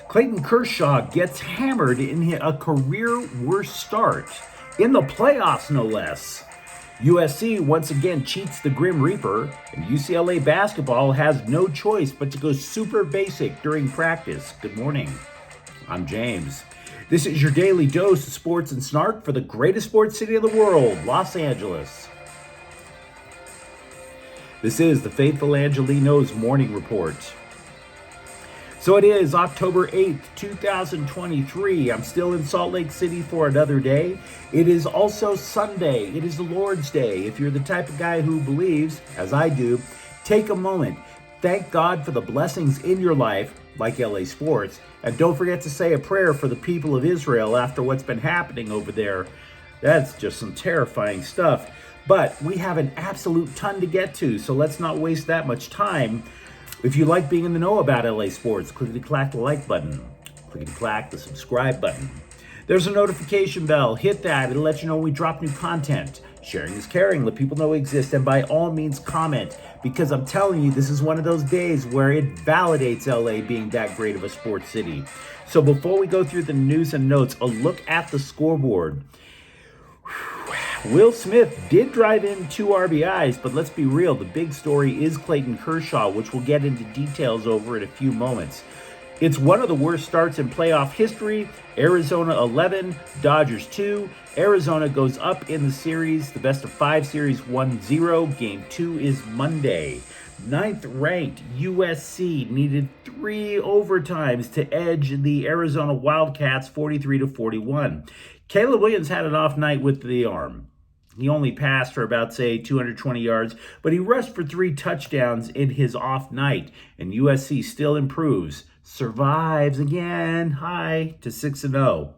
Clayton Kershaw gets hammered in a career worst start. In the playoffs, no less. USC once again cheats the Grim Reaper, and UCLA basketball has no choice but to go super basic during practice. Good morning. I'm James. This is your daily dose of sports and snark for the greatest sports city of the world, Los Angeles. This is the Faithful Angelenos Morning Report. So it is October 8th, 2023. I'm still in Salt Lake City for another day. It is also Sunday. It is the Lord's Day. If you're the type of guy who believes, as I do, take a moment. Thank God for the blessings in your life, like LA sports. And don't forget to say a prayer for the people of Israel after what's been happening over there. That's just some terrifying stuff. But we have an absolute ton to get to, so let's not waste that much time. If you like being in the know about LA sports, clickety-clack the like button. Clickety-clack the subscribe button. There's a notification bell. Hit that. It'll let you know when we drop new content. Sharing is caring. Let people know we exist. And by all means, comment. Because I'm telling you, this is one of those days where it validates LA being that great of a sports city. So before we go through the news and notes, a look at the scoreboard. Will Smith did drive in 2 RBIs, but let's be real, the big story is Clayton Kershaw, which we'll get into details over in a few moments. It's one of the worst starts in playoff history. Arizona 11, Dodgers 2. Arizona goes up in the series, the best of 5 series 1-0. Game 2 is Monday. 9th ranked USC needed 3 overtimes to edge the Arizona Wildcats 43-41. Caleb Williams had an off night with the arm. He only passed for about, 220 yards, but he rushed for 3 touchdowns in his off night, and USC still improves, survives again, high to 6-0.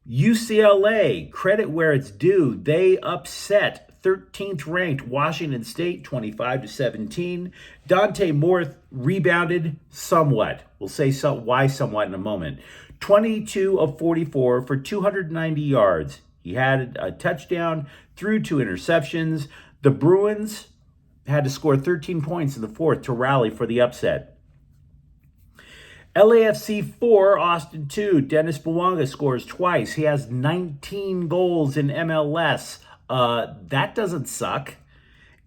UCLA, credit where it's due, they upset 13th ranked Washington State 25-17. Dante Moore rebounded somewhat. We'll say why somewhat in a moment. 22 of 44 for 290 yards. He had a touchdown, threw 2 interceptions. The Bruins had to score 13 points in the fourth to rally for the upset. LAFC 4, Austin 2. Dennis Bouanga scores twice. He has 19 goals in MLS. That doesn't suck.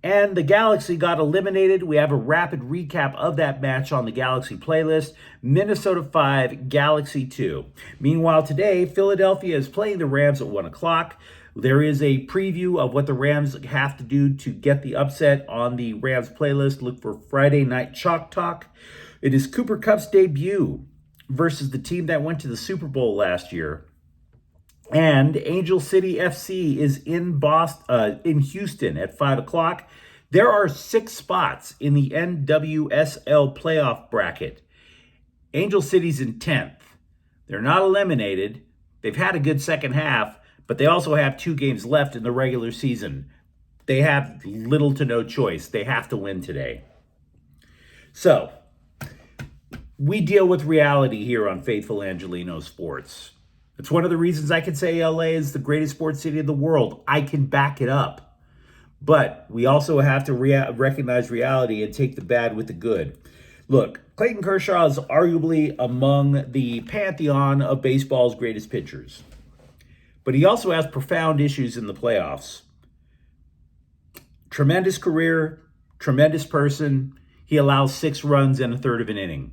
And the Galaxy got eliminated. We have a rapid recap of that match on the Galaxy playlist. Minnesota 5, Galaxy 2. Meanwhile, today, Philadelphia is playing the Rams at 1 o'clock. There is a preview of what the Rams have to do to get the upset on the Rams playlist. Look for Friday Night Chalk Talk. It is Cooper Kupp's debut versus the team that went to the Super Bowl last year. And Angel City FC is in Houston at 5 o'clock. There are 6 spots in the NWSL playoff bracket. Angel City's in 10th. They're not eliminated. They've had a good second half, but they also have 2 games left in the regular season. They have little to no choice. They have to win today. So, we deal with reality here on Faithful Angelenos Sports. It's one of the reasons I can say LA is the greatest sports city in the world. I can back it up. But we also have to recognize reality and take the bad with the good. Look, Clayton Kershaw is arguably among the pantheon of baseball's greatest pitchers. But he also has profound issues in the playoffs. Tremendous career, tremendous person. He allows 6 runs in a third of an inning.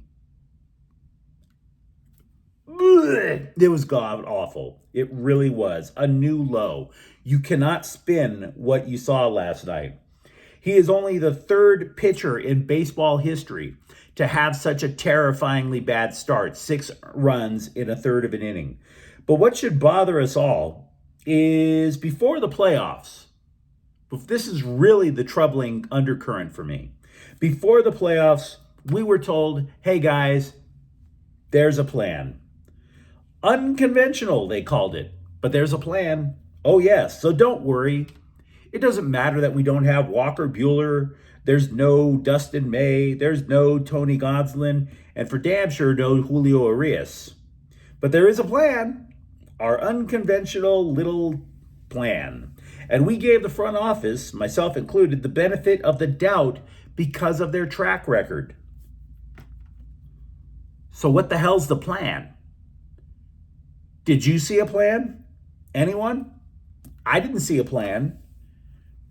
It was god awful. It really was. A new low. You cannot spin what you saw last night. He is only the 3rd pitcher in baseball history to have such a terrifyingly bad start. 6 runs in a third of an inning. But what should bother us all is before the playoffs. This is really the troubling undercurrent for me. Before the playoffs, we were told, hey guys, there's a plan. Unconventional, they called it, but there's a plan. Oh yes, so don't worry. It doesn't matter that we don't have Walker Buehler. There's no Dustin May. There's no Tony Gonsolin. And for damn sure, no Julio Urias. But there is a plan. Our unconventional little plan. And we gave the front office, myself included, the benefit of the doubt because of their track record. So what the hell's the plan? Did you see a plan? Anyone? I didn't see a plan.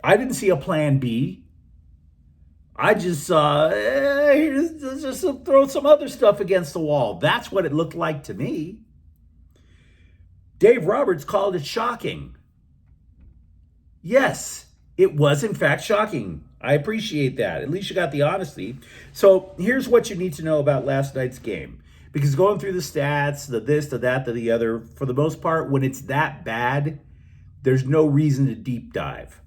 I didn't see a plan B. I just saw, just throw some other stuff against the wall. That's what it looked like to me. Dave Roberts called it shocking. Yes, it was in fact shocking. I appreciate that. At least you got the honesty. So here's what you need to know about last night's game. Because going through the stats, the this, the that, the other, for the most part, when it's that bad, there's no reason to deep dive.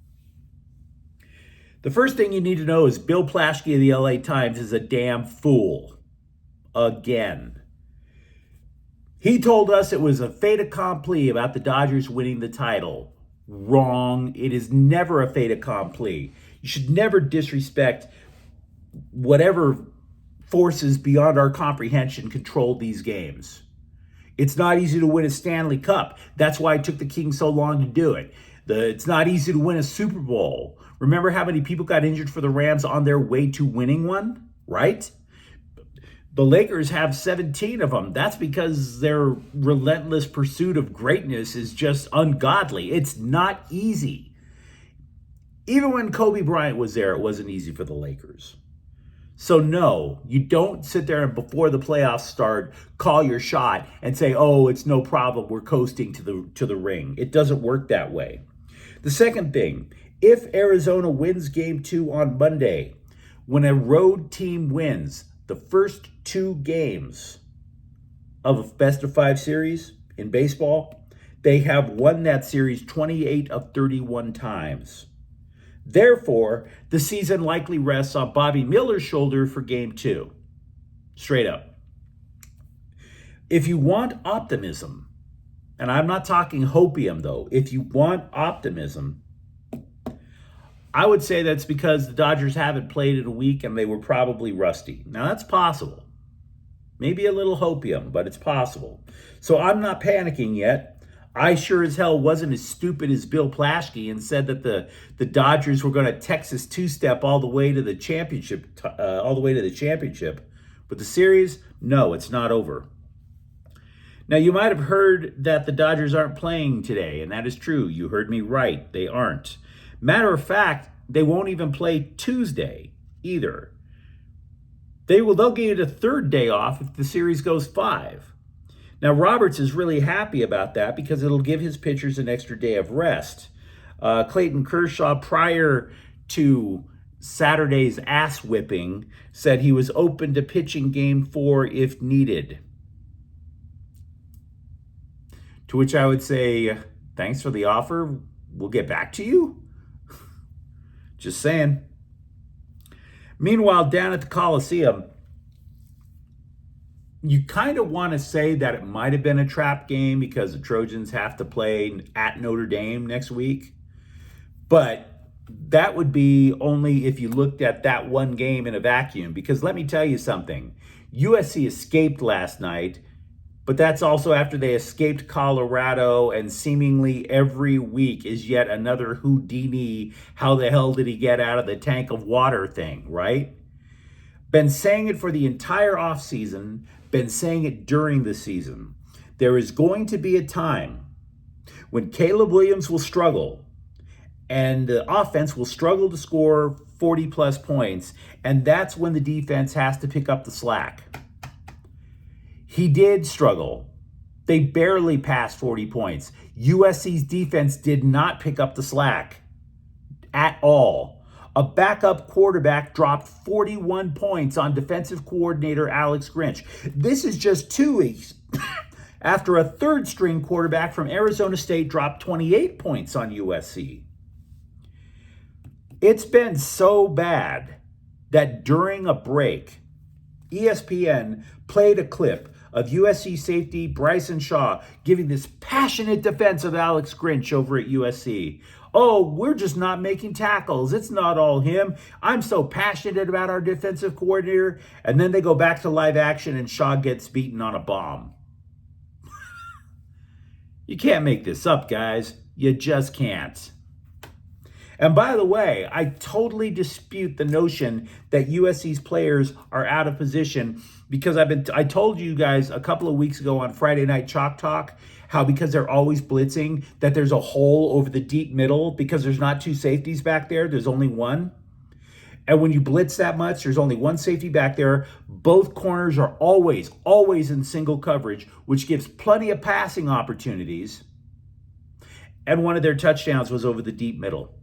The first thing you need to know is Bill Plaschke of the LA Times is a damn fool. Again. He told us it was a fait accompli about the Dodgers winning the title. Wrong. It is never a fait accompli. You should never disrespect whatever forces beyond our comprehension control these games. It's not easy to win a Stanley Cup. That's why it took the Kings so long to do it. It's not easy to win a Super Bowl. Remember how many people got injured for the Rams on their way to winning one, right? The Lakers have 17 of them. That's because their relentless pursuit of greatness is just ungodly. It's not easy. Even when Kobe Bryant was there, it wasn't easy for the Lakers. So no, you don't sit there and before the playoffs start, call your shot and say, oh, it's no problem, we're coasting to the ring. It doesn't work that way. The second thing, if Arizona wins Game 2 on Monday, when a road team wins the first 2 games of a best-of-5 series in baseball, they have won that series 28 of 31 times. Therefore, the season likely rests on Bobby Miller's shoulder for Game 2. Straight up. If you want optimism, and I'm not talking hopium though, if you want optimism, I would say that's because the Dodgers haven't played in a week and they were probably rusty. Now that's possible. Maybe a little hopium, but it's possible. So I'm not panicking yet. I sure as hell wasn't as stupid as Bill Plaschke and said that the Dodgers were going to Texas two-step all the way to the championship. But the series, no, it's not over. Now, you might have heard that the Dodgers aren't playing today, and that is true. You heard me right. They aren't. Matter of fact, they won't even play Tuesday either. They'll give you the third day off if the series goes 5. Now, Roberts is really happy about that because it'll give his pitchers an extra day of rest. Clayton Kershaw, prior to Saturday's ass whipping, said he was open to pitching Game 4 if needed. To which I would say, thanks for the offer. We'll get back to you. Just saying. Meanwhile, down at the Coliseum, you kind of want to say that it might have been a trap game because the Trojans have to play at Notre Dame next week. But that would be only if you looked at that one game in a vacuum. Because let me tell you something. USC escaped last night, but that's also after they escaped Colorado, and seemingly every week is yet another Houdini, how the hell did he get out of the tank of water thing, right? Been saying it for the entire offseason, been saying it during the season. There is going to be a time when Caleb Williams will struggle and the offense will struggle to score 40-plus points, and that's when the defense has to pick up the slack. He did struggle. They barely passed 40 points. USC's defense did not pick up the slack at all. A backup quarterback dropped 41 points on defensive coordinator Alex Grinch. This is just 2 weeks after a third-string quarterback from Arizona State dropped 28 points on USC. It's been so bad that during a break, ESPN played a clip of USC safety Bryson Shaw giving this passionate defense of Alex Grinch over at USC. Oh, we're just not making tackles. It's not all him. I'm so passionate about our defensive coordinator. And then they go back to live action and Shaw gets beaten on a bomb. You can't make this up, guys. You just can't. And by the way, I totally dispute the notion that USC's players are out of position because I told you guys a couple of weeks ago on Friday Night Chalk Talk how because they're always blitzing that there's a hole over the deep middle because there's not two safeties back there, there's only one. And when you blitz that much, there's only one safety back there. Both corners are always in single coverage, which gives plenty of passing opportunities. And one of their touchdowns was over the deep middle,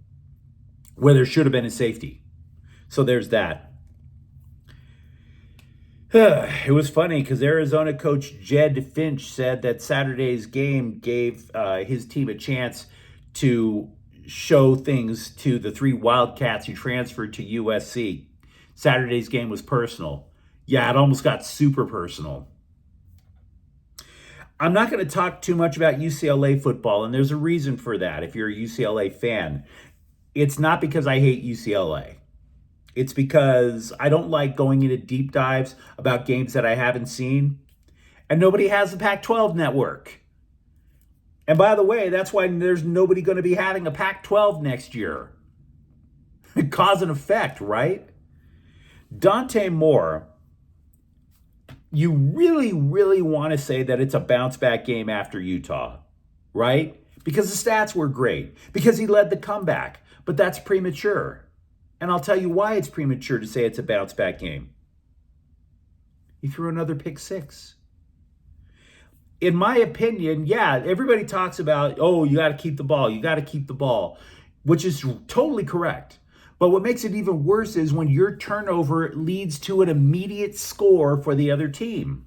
where there should have been a safety. So there's that. It was funny because Arizona coach Jed Finch said that Saturday's game gave his team a chance to show things to the 3 Wildcats who transferred to USC. Saturday's game was personal. Yeah, it almost got super personal. I'm not going to talk too much about UCLA football, and there's a reason for that if you're a UCLA fan. It's not because I hate UCLA. It's because I don't like going into deep dives about games that I haven't seen, and nobody has the Pac-12 network. And by the way, that's why there's nobody going to be having a Pac-12 next year. Cause and effect, right? Dante Moore, you really want to say that it's a bounce back game after Utah, right? Because the stats were great, because he led the comeback, but that's premature. And I'll tell you why it's premature to say it's a bounce back game. He threw another pick six. In my opinion, yeah, everybody talks about, oh, you got to keep the ball, which is totally correct. But what makes it even worse is when your turnover leads to an immediate score for the other team.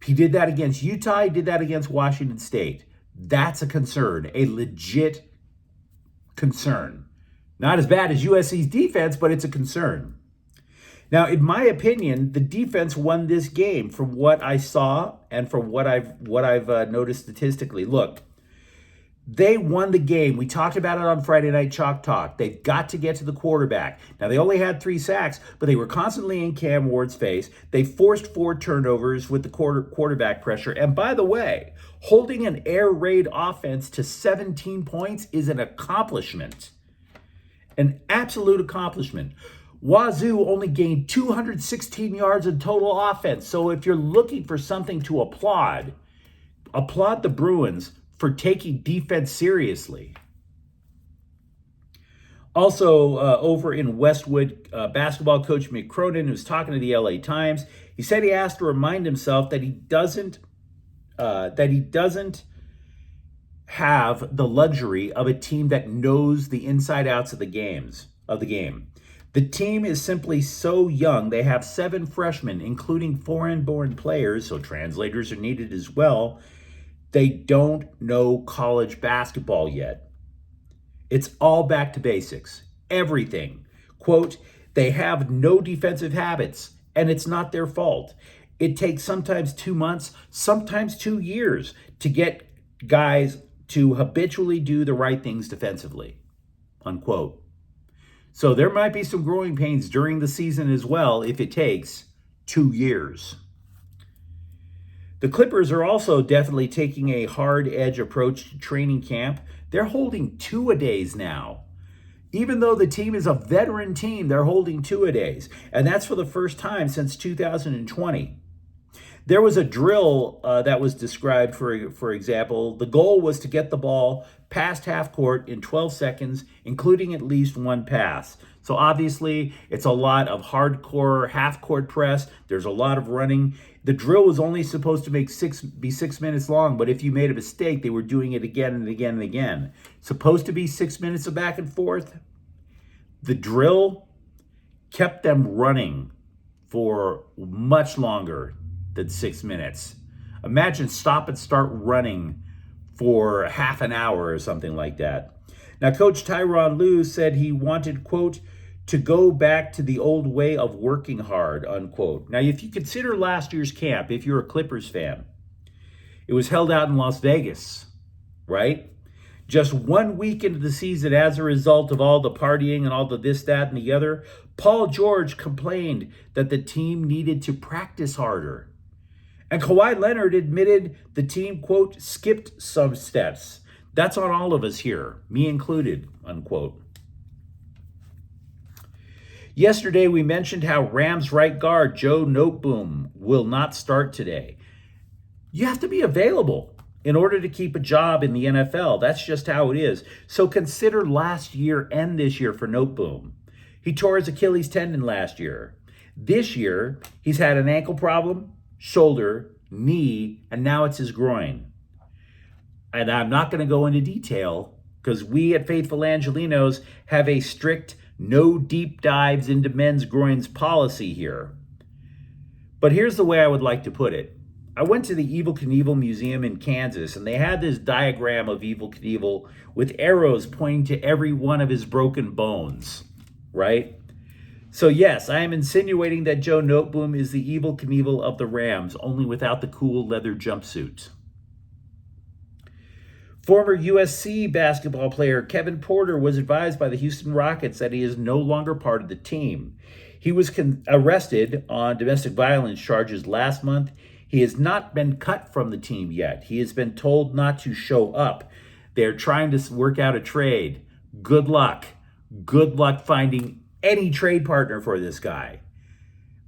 He did that against Utah. He did that against Washington State. That's a concern, a legit concern. Not as bad as USC's defense, but it's a concern. Now, in my opinion, the defense won this game from what I saw and from what I've noticed statistically. Look, they won the game. We talked about it on Friday Night Chalk Talk. They've got to get to the quarterback. Now, they only had 3 sacks, but they were constantly in Cam Ward's face. They forced 4 turnovers with the quarterback pressure. And by the way, holding an air raid offense to 17 points is an accomplishment. An absolute accomplishment. Wazoo only gained 216 yards in total offense. So if you're looking for something to applaud the Bruins for taking defense seriously. Also, over in Westwood, basketball coach Mick Cronin, who's talking to the LA Times, he said he has to remind himself that he doesn't have the luxury of a team that knows the inside outs of the game. The team is simply so young. They have 7 freshmen, including foreign-born players, so translators are needed as well. They don't know college basketball yet. It's all back to basics. Everything. Quote, they have no defensive habits, and it's not their fault. It takes sometimes 2 months, sometimes 2 years to get guys to habitually do the right things defensively, unquote. So there might be some growing pains during the season as well if it takes 2 years. The Clippers are also definitely taking a hard edge approach to training camp. They're holding 2-a-days now. Even though the team is a veteran team, they're holding 2-a-days. And that's for the first time since 2020. There was a drill that was described, for example. The goal was to get the ball past half court in 12 seconds, including at least 1 pass. So obviously, it's a lot of hardcore half court press. There's a lot of running. The drill was only supposed to be 6 minutes long, but if you made a mistake, they were doing it again and again and again. Supposed to be 6 minutes of back and forth. The drill kept them running for much longer than 6 minutes. Imagine stop and start running for half an hour or something like that. Now, Coach Tyronn Lue said he wanted, quote, to go back to the old way of working hard, unquote. Now, if you consider last year's camp, if you're a Clippers fan, it was held out in Las Vegas, right? Just 1 week into the season, as a result of all the partying and all the this, that, and the other, Paul George complained that the team needed to practice harder. And Kawhi Leonard admitted the team, quote, skipped some steps. That's on all of us here, me included, unquote. Yesterday, we mentioned how Rams right guard Joe Noteboom will not start today. You have to be available in order to keep a job in the NFL. That's just how it is. So consider last year and this year for Noteboom. He tore his Achilles tendon last year. This year, he's had an ankle problem, shoulder, knee, and now it's his groin. And I'm not going to go into detail because we at Faithful Angelenos have a strict no deep dives into men's groins policy here. But here's the way I would like to put it. I went to the Evel Knievel Museum in Kansas, and they had this diagram of Evel Knievel with arrows pointing to every one of his broken bones, right? So yes, I am insinuating that Joe Noteboom is the Evel Knievel of the Rams, only without the cool leather jumpsuit. Former USC basketball player Kevin Porter was advised by the Houston Rockets that he is no longer part of the team. He was arrested on domestic violence charges last month. He has not been cut from the team yet. He has been told not to show up. They're trying to work out a trade. Good luck. Good luck finding any trade partner for this guy.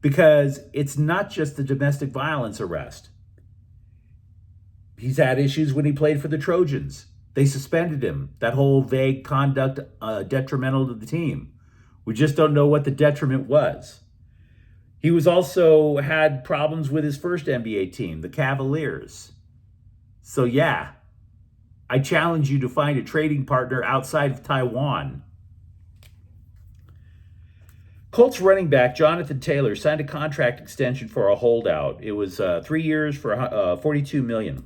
Because it's not just the domestic violence arrest. He's had issues when he played for the Trojans. They suspended him. That whole vague conduct detrimental to the team. We just don't know what the detriment was. He was also had problems with his first NBA team, the Cavaliers. So yeah, I challenge you to find a trading partner outside of Taiwan. Colts running back Jonathan Taylor signed a contract extension for a holdout. It was 3 years for $42 million.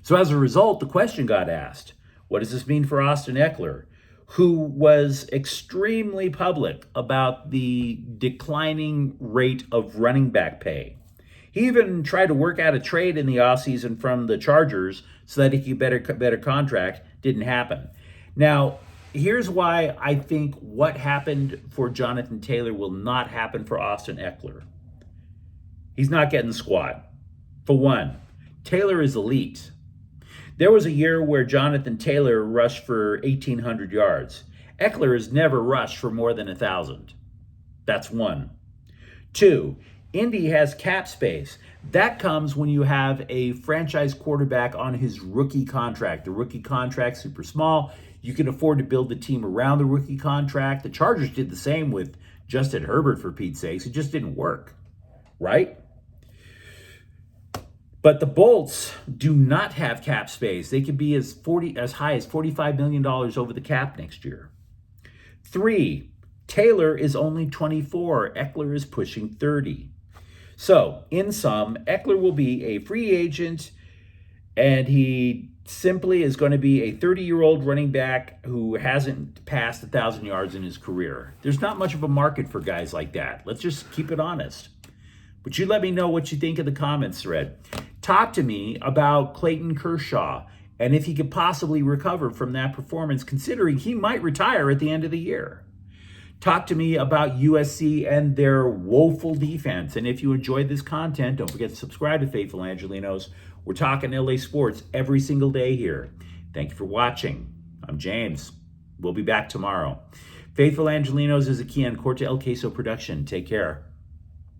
So as a result, the question got asked, what does this mean for Austin Ekeler, who was extremely public about the declining rate of running back pay? He even tried to work out a trade in the offseason from the Chargers so that he could get better contract. Didn't happen. Now, here's why I think what happened for Jonathan Taylor will not happen for Austin Ekeler. He's not getting squat. For one, Taylor is elite. There was a year where Jonathan Taylor rushed for 1,800 yards. Ekeler has never rushed for more than 1,000. That's one. Two, Indy has cap space. That comes when you have a franchise quarterback on his rookie contract. The rookie contract's super small. You can afford to build the team around the rookie contract. The Chargers did the same with Justin Herbert, for Pete's sakes. It just didn't work, right? But the Bolts do not have cap space. They could be as high as $45 million over the cap next year. Three, Taylor is only 24. Ekeler is pushing 30. So, in sum, Ekeler will be a free agent, and he simply is going to be a 30-year-old running back who hasn't passed 1,000 yards in his career. There's not much of a market for guys like that. Let's just keep it honest. But you let me know what you think in the comments thread. Talk to me about Clayton Kershaw and if he could possibly recover from that performance, considering he might retire at the end of the year. Talk to me about USC and their woeful defense. And if you enjoyed this content, don't forget to subscribe to Faithful Angelenos. We're talking LA sports every single day here. Thank you for watching. I'm James. We'll be back tomorrow. Faithful Angelenos is a Kian Corte El Queso production. Take care.